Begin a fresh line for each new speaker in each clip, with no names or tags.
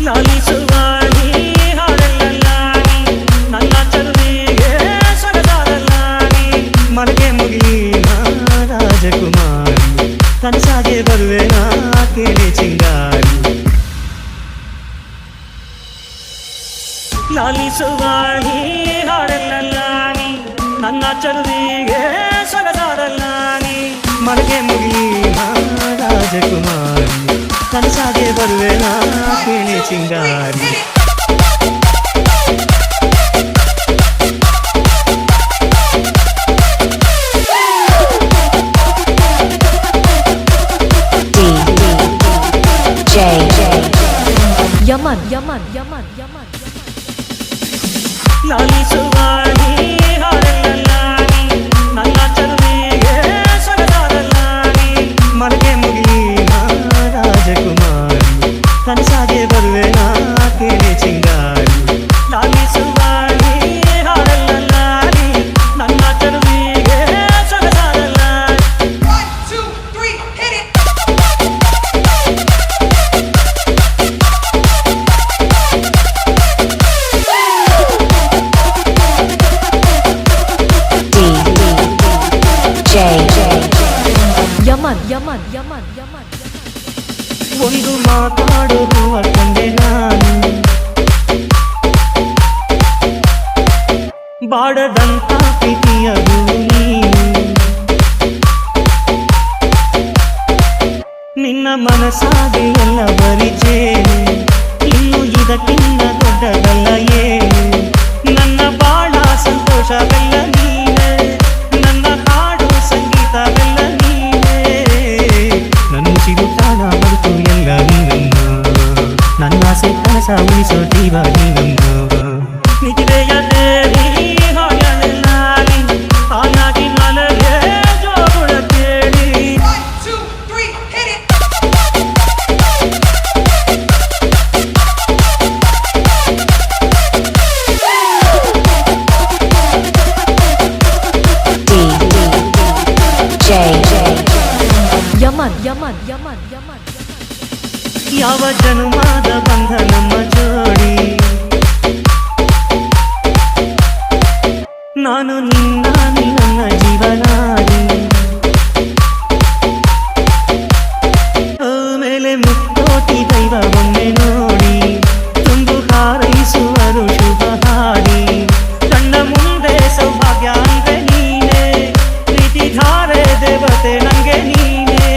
ಲಾಲಿಸುವಾಣಿ ಹಾಡಲ್ಲಲ್ಲಾಣಿ ನನ್ನ ಚಲುವಿಗೆ ಸೊಗಸಾದಲ್ಲಾಣಿ ಮನಗೆ ಮುಗಿನ ರಾಜಕುಮಾರಿ ಕನಸಾಗೆ ಬರುವೆ ನಾ ಕೇಳಿ ಚಿಂಗಾರಿ ಲಾಲಿಸುವಾಣಿ ಹಾಡಲ್ಲಲ್ಲಾಣಿ ನನ್ನ ಚಲುವಿಗೆ ಸೊಗಸಾದಲ್ಲಾಣಿ ಮನಗೆ ಮುಗಿನ ರಾಜಕುಮಾರಿ ಕನಸಾಗೆ ಬರುವೆ ನಾ ಕೇಳಿ ಚಿಂಗಾರಿ
ಯಮನ್ ಯಮನ್ ಯಮನ್ ಯಮನ್
ಲಾಲಿಸುವಾಣಿ ಹಾಡಲ್ಲಲ್ಲಾಣಿ ನನ್ನ ಚಲುವಿಗೆ ಸೊಗಸಾದಲ್ಲಾಣಿ ಮನಗೆ ಮುಗಿನ ರಾಜಕುಮಾರಿ ಕನಸಾಗೆ ಬರುವೆ ನಾ ಕೇಳಿ ಚಿಂಗಾರಿ ಲಾಲಿಸುವಾಣಿ ಹಾಡಲ್ಲಲ್ಲಾಣಿ ನನ್ನ ಚಲುವಿಗೆ ಸೊಗಸಾದಲ್ಲಾಣಿ
1 2 3 hit it
ಯಮನ್ ಯಮನ್ ಯಮನ್ ಯಮನ್
ಒಂದು ಮಾತಾಡುವ ತಂದೆ ನಾನು ಬಾಡದಂತ ಪ್ರೀತಿಯದು ನೀನು ನಿನ್ನ ಮನಸಾಗೆ ಎಲ್ಲ ಬರಿಚೇನು ಇನ್ನು ಇದಕ್ಕಿಂತ ದೊಡ್ಡದಲ್ಲ ಏನು ನನ್ನ ಬಾಳ ಸಂತೋಷವೆಲ್ಲ ನೀನೆ ನನ್ನ ಹಾಡು ಸಂಗೀತವೆಲ್ಲ ನೀನೆ ನನ್ನ ಸಿಗುತ್ತಾನ ಬದುಕು ಎಲ್ಲ ನೀನಮ್ಮ ನನ್ನ ಆಸೆ ಕನಸ ಉಳಿಸೋ ಜೀವ ನೀನಮ್ಮ ನಿಜವೆಯ ದೇವಿ ಹಾಡಲ್ಲಾಲಿ ಹಾಗಾಗಿ ನನಗೆ ಜೋಗುಳ ಕೇಳಿ
1 2 3 hit it
ಯಮನ್ ಯಮನ್ ಯಮನ್ ಯಮನ್
ಯಾವ ಜನ್ಮದ ಬಂಧ ನಮ್ಮ ಜೋಡಿ ನಾನು ನಿನ್ನ ನನ್ನ ಜೀವನಾಡಿ ಮೇಲೆ ಮುಕ್ಕೋಟಿ ದೈವ ಒಮ್ಮೆ ನೋಡಿ ತುಂಬು ಹಾರೈಸುವರು ಶುಭ ಹಾಡಿ ಕಣ್ಣ ಮುಂದೆ ಸೌಭಾಗ್ಯ ಅಂದ್ರೆ ನೀನೆ ಪ್ರೀತಿ ಧಾರೆ ದೇವತೆ ನಂಗೆ ನೀನೆ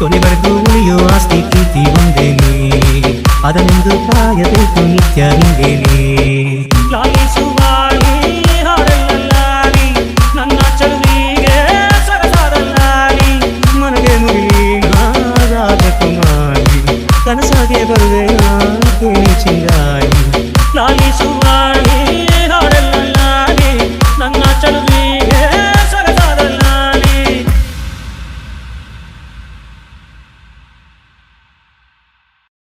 ಕೊನೆವರೆಗೂ ಉಳಿಯೋ ಆಸ್ತಿ ಪ್ರೀತಿ ಒಂದೇನೆ ಅದನ್ನೊಂದು ಕಾಯಬೇಕು ನಿತ್ಯ ಹಿಂಗೇನೆ ಲಾಲಿಸುವಾಣಿ ಹಾಡಲ್ಲಲ್ಲಾಣಿ ನನ್ನ ಚಲುವಿಗೆ ಸೊಗಸಾದಲ್ಲಾಣಿ ಮನಗೆ ಮುಗಿನ ರಾಜಕುಮಾರಿ ಕನಸಾಗೆ ಬರುವೆ ನಾ ಕೇಳಿ ಚಿಂಗಾರಿ ಲಾಲಿಸುವಾಣಿ